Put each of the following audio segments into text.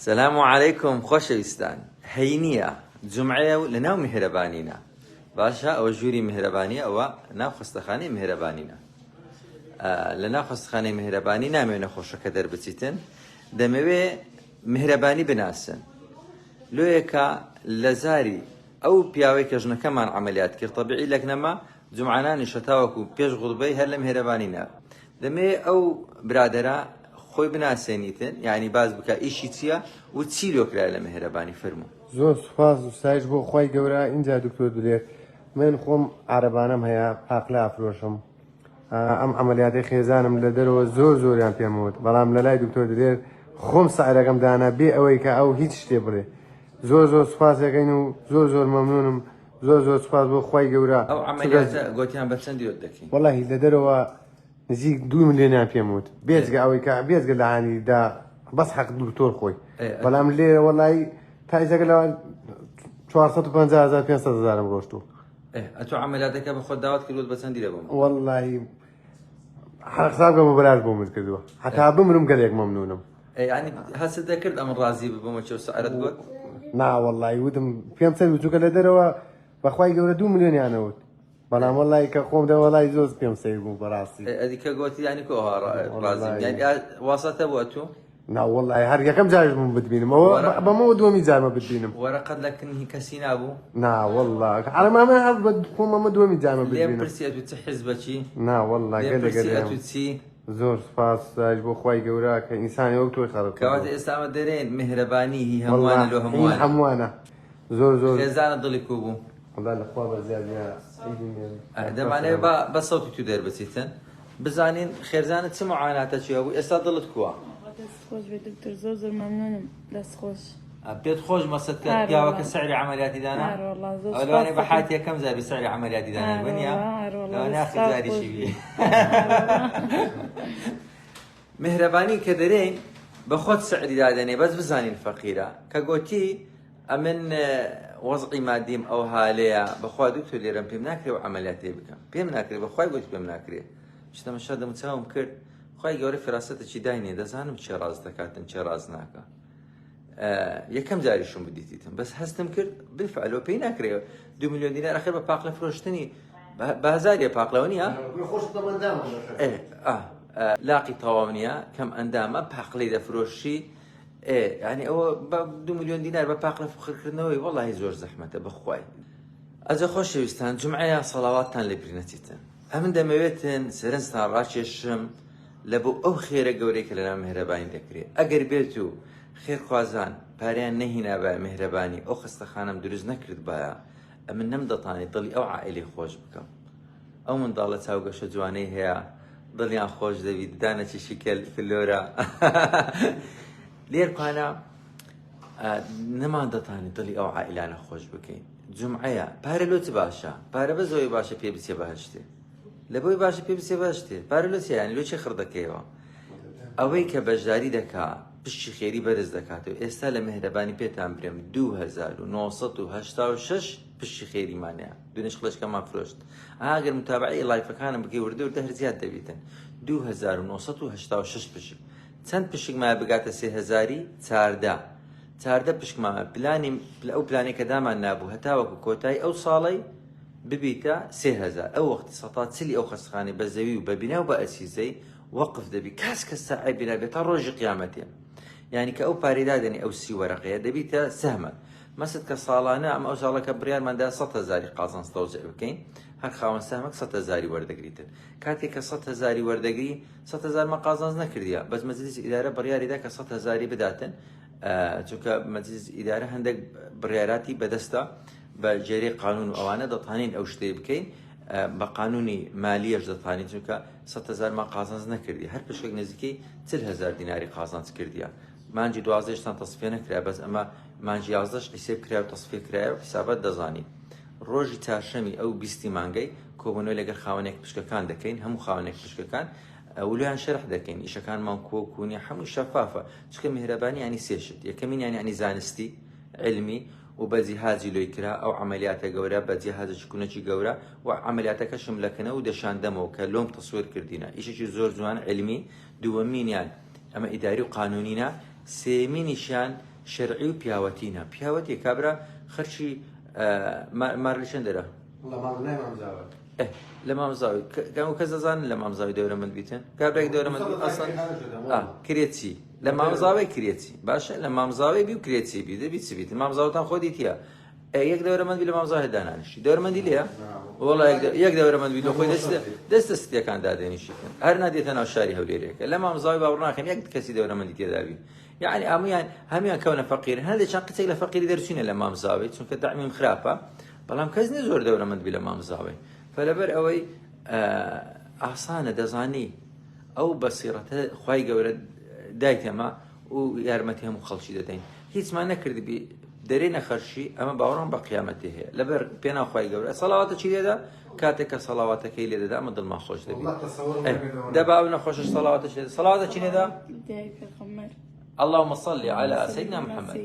السلام عليكم خۆشەویستان. هەینیە جمعەیە و لەناو میهرەبانینە. باشە ئەوە ژووری میهرەبانی ئەوە ناو خستەخانەی میهرەبانینە. لەناو خستەخانەی میهرەبانی نامێنە خۆشەکە دەربچیتن، دەمەوێ میهرەبانی بناسن. لۆیەکە لە زاری ئەو پیاوەی کە ژنەکەمان عەمەلیات کرد تەبیعی لەکنەما جمعانانی شەتاوەکو پێش غوڵبەی هەر لە میهرەبانینە. دەمەوێ ئەو برادەرە خۆی بناسێنیتن، یعنی باز بکە ئیشی چییە و چی لۆکرای لە میهرەبانی فەرموو. زۆر سوپاس و ستایش بۆ خۆی گەورە. اینجا دکتۆر دولێر من خۆم عەرەبانەم هەیە، پاقلا ئەفرۆشم. ئەم عەمەلیاتەی خێزانم لە دەرەوە زۆریان پێم وت، بەڵام لە لای دکتۆر دولێر خۆم سەعرەکەم دانا بێ ئەوەی کە ئەو هیچ شتێ بڵێ. زۆر سوپاس دەکەین و زۆر مەمنونم. زۆر سوپاس بۆ خۆی گەورە. ئەو عەمەلیاتە گوتیان بە چەندی وت دەکەین؟ وەڵاهی لە دەرەوە نزیک 2 ملیۆنیان پێم وت، بێجگە ئەوەی کە بێجگە لە هانیدا بەس حەق دکتۆر خۆی. بەڵام لێرە وەڵاهی تایزەکە لەوە 450,000 500,000 ڕۆشتوو. ئەتۆ عەمەلیاتەکە بە خۆت داوات کردوت بە چەندی دەبووم؟ وەڵاهی حەسابکە بە بەراز بۆ مرد کردووە، هەتا بمرم گەلێک مەمنونم. یعنی هەست دەکرد ئەم ڕازی ببوومە چێ سەعرەت گوت؟ نا وەڵاهی وتم پێم سەر وچووکە لە دەرەوە بەخوای گەورە 2 ملیۆنیانەوت، بەڵام وەڵاهی کە خۆم دە وەڵاهی زۆر پێم سەیر بوو بەڕاستی. ئەدیکە گوتی یعنی کۆها ڕازی یعنی واسەتە بووە تو؟ نا وەڵاهی هەر یەکەم جارش بووم بتبینم، ئەوە بەمەوە دووەمی جارمە بتبینم. وەرەقەت لە کنی کەسی نابوو؟ نا وەڵاهی عەرەمامە هەر بە خۆم ئەمە دووەمی جارمە لێم بتبینم. پرسیەت و چ حیزبەچی؟ نا وەڵاهی لێم پرسیەت و چی؟ زۆر سوپاس بۆ خۆی گەورە کە ئینسانی وەک تۆی خەڵک کەواتە ئێستا ئەمە دەرێن میهرەبانی هی هەمووانە لۆ هەمووانە زۆر خێزانە دڵی کوو بوو. وەڵاهی لەخوا بەزیادیە دەمانەوێت بە سەوتی تو دەربچیتن بزانین خێزانت چ معاناتە چیە بوو ئێستا دڵت کووە؟ دەست خۆش بێ دکتۆر، زۆر مەمنونم. دەست خۆش پێت خۆش مەسەد کە پیاوەکە سەعری عەمەلیاتی دانا؟ ئەوانەی بە حاتی یەکەم زاری سەعری عەمەلیاتی دانا بنیا؟ لەوانەیە خێزاریشی بی. میهرەبانی کە دەرێن بە خۆت سەعری دادەنێ بەس بزانین فەقیرە کە گوتی ئەمن وەزعی مادیم ئەو هالەیە بەخوا دکتۆر لێرەم پێم ناکرێ و عەمەلیاتی بکەم، پێم ناکرێت بەخوای گوتی پێم ناکرێت. شتەمەشا دەموچاوم کرد خی گەورە فراستەتەکی داینێ، دەزانم چێ ڕاز دەکاتن چێ ڕاز ناکە. یەکەم جاریشم بدیتیتم بەس هەستم کرد بفعلەوە پێی ناکرێت 2 ملیۆن دینار ئەخر بە پاقلە فرۆشتنی بە هەزاریە پاقلەوە نییە؟ لاقی تەواو نییە کەم ئەندامە پاقلەی دەفرۆشی. ینی ئەوە بە 2 ملیۆن دینار بە پاقلە فخرکردنەوەی وەڵاهی زۆر زەحمەتە بەخوای. ئەجە خۆشەویستان جمعەیە سەڵاواتتان لێ بڕینەتیتن. ئەمن دەمەوێتن سەرنجتان ڕاکێشم لە بۆ ئەو خێرە گەورەی کە لەناو میهرەبانی دەکرێت. ئەگەر بێت و خێرخوازان پاریان نەهینا بە میهرەبانی ئەو خستەخانەم دروست نەکرد بایە، ئەمن نەمدەتوانێت دڵی ئەو عائیلەی خۆش بکەم. ئەو منداڵە چاوگەشە جوانەی هەیە دڵیان خۆش دەوید دانەچی شیکەل فلۆرە لێرکوانە نەمان دەتوانێت دڵی ئەو عائیلانە خۆش بکەین. جمعەیە پارە لۆچ باشە، پارە بەزەوەی باشە پێ بچێ بەهەشتێ، لە بۆی باشە پێ بچێ بەهەشتێ، پارە لۆچ یانی لۆچی خڕدەکەیەوە. ئەوەی کە بەشداری دەکا پشتی خێری بەرز دەکاتەوە. ئێستا لە میهرەبانی پێتان برێم 2986 پشتی خێریمانەیە، دوێنێ شڵەشکەمان فرۆشت. ئاگەر متابعی لایفەکانم بکەی وردە هەر زیاد دەبیتن. 2986 پشک. چەند پشکمایە بگاتە 3000 چاردە پشکمامە پلانی ئەو پلانی کە دامان نابوو هەتاوەکو کۆتایی ئەو ساڵی ببیتە 3000. ئەو وەختی سەتا چلی ئەو خەستخانەی بە زەوی و بە بینا و بە ئەسیزەی وەقف دەبی کاس کە ساعی بینا بێت تا ڕۆژی قیامەتێ. یعنی کە ئەو پارێدادنی ئەو 30 وەرەقەیە دەبیتە سەهمە. مەسد کە ساڵانە ئەم ئەو ساڵەکە بڕیارماندا 100,000 قازانج تەوزیع بکەین، هەر خاوەن سەهمەک 100,000 وەردەگریتن. کاتێک کە 100,000 وەردەگری 100,000 مە قازانج نەکردیە، بەس مەجلیس ئیدارە بڕیاریدا کە 100,000 بداتن، چونکە مەجلیس ئیدارە هەندێک بڕیاراتی بەدەستە بە جێرەی قانون و ئەوانە دەتوانین ئەو شتەی بکەین بە قانونی مالیەش دەتوانین، چونکە 100,000 مە قازانج نەکردی، هەر پشکێک نزیکەی 40,000 دیناری قازانج کردیە. مانجی 12شتان تەصفیە نەکرا، بەس ئەمە مانجی 11ش حیساب کرا و تەصفیە کرایە و حسابات دەزانی. ڕۆژی چاشەمی ئەو 20 مانگەی کۆبوونەوەی لەگەر خاوەنێک پشکەکان دەکەین، هەموو خاوەنێک پشکەکان ولیان شەرح دەکەین، ئیشەکانمان کۆکوونی هەموو شەفافە، چکە میهرەبانی ینی سێشت. یەکەمین ینی زانستی علمی و بە جیهازی لۆی کرا ئەو عەمەلیاتە گەورە بە جیهازی کوونەکی گەورە و عەمەلیاتەکە شملەکەنە و دەشاندەمەوە کە لۆم تەسویر کردینە. ئیشێکی زۆر جوان علمی. دووەمینیان ئەمە ئیداری و قانونینە. سێمینیشیان شەرعی و پیاوەتینە پیاوەتی کابرا خەرچی مارلی چەندەرە لە مامزاوی و کەس دەزانن لە مامزاوی دەورەمەند بیتن کابراێک دەورەمەند ئەسڵ کرێتی لە مامزاوی کرێتی باشە لە مامزاوی بی و کرێتی بی دەبی چ بیت مامزاوتان خۆ دیتە یەک دەورەمەندی لە مامزاوی دانانیشتی دەورەمەندی لێە وڵا یەک دەورەمەند بی خۆی دەستە ستیەکان دادێنیشیکن هەر نادێتە ناو شاری هەولێرێکە لە مامزاوی باوەڕ ناکەم یەک کەسی دەورەمەندی تێدابی یعنی هەمویان کەونە فەقیرن هەندێکیان قسەی لە فەقیری دەرچوونە لە مامزاوی چونکە داعمیم خراپە بەڵام کەس نیە زۆر دەورەمەند بی لە مامزاوی فلەبەر ئەوەی ئاسانە دەزانی ئەو بەسیرەتە خوای گەورە دایتەمە و یارمەتی هەموو خەڵکی دەدەین هیچمان نەکردبی دەرێ نەخەرشی ئەمە باوەڕم بە قیامەتی هەیە لەبەر پێناو خوای گەورە سەڵاواتە چی لێدا کاتێک کە سەڵاواتەکەی لێ دەدا ئەمە دڵمان خۆش دەبی دەبا و نەخۆشش سەڵاواتەش لێدا سەڵاواتە چی لێدا اللهم صل على سيدنا محمد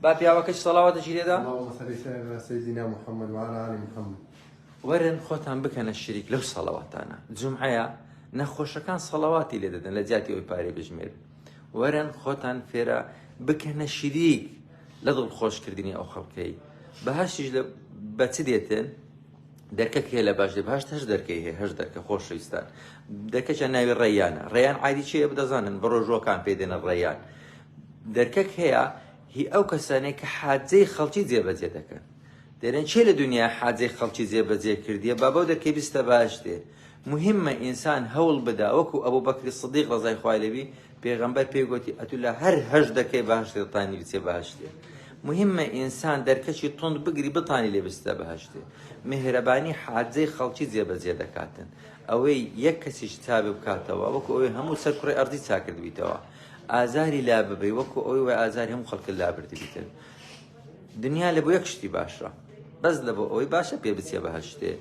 با پیاوەکەش سەڵاواتە چی لێدا اللهم صل على سيدنا محمد وعلى آل محمد وەرن خۆتان بکەنە شریک لەو سەڵاواتانە جومعەیە نەخۆشەکان سەڵاواتی لێ دەدەن لە جیاتی ئەوی پارەی بژمێر وەرن خۆتان فێرە بکەنە شریک لە دڵخۆشکردنی ئەو خەڵکەی بەهاشتیش بە چ دێتن دەرکەک هەیە لە باش دێ بەهاشت هەش دەرکەی هەیە هەش دەرکە خۆشەویستان دەرکەچیان ناوی ڕێیانە ڕێیان عادی چیە بدەزانن بە ڕۆژۆکان پێ دێنە ڕێیان دەرکەک هەیە هی ئەو کەسانەی کە حاجەی خەڵکی جێبەجێ دەکەن دەرێن چێ لە دنیا حاجەی خەڵکی جێبەجێ کردیە با بەو دەرکەی بیستە باش دێ مهمە ئینسان هەوڵ بدا وەکو ئەبوو بەکری سدیق ڕەزای خوای لێبی پێغەمبەر پێی گوتی ئەتو لە هەر هەش دەکەی باش دێتانی بچێ باش دێ مهمە ئینسان دەرکەشی تند بگری بتانی لێ بستە باش دێ میهرەبانی حاجەی خەڵکی جێبەجێ دەکاتن ئەوەی یەک کەسیش چاوی بکاتەوە وەکو ئەوەی هەموو سەر کوڕی ئەرضی چاکردبیتەوە ئازاری لا ببەی وەکو ئەوەی وای ئازاری هەموو خەڵکە لا بردبیتن دنیا لە بۆ یەک شتی باشە بەس لە بۆ ئەوەی باشە پێ بچێ بەهەشتێ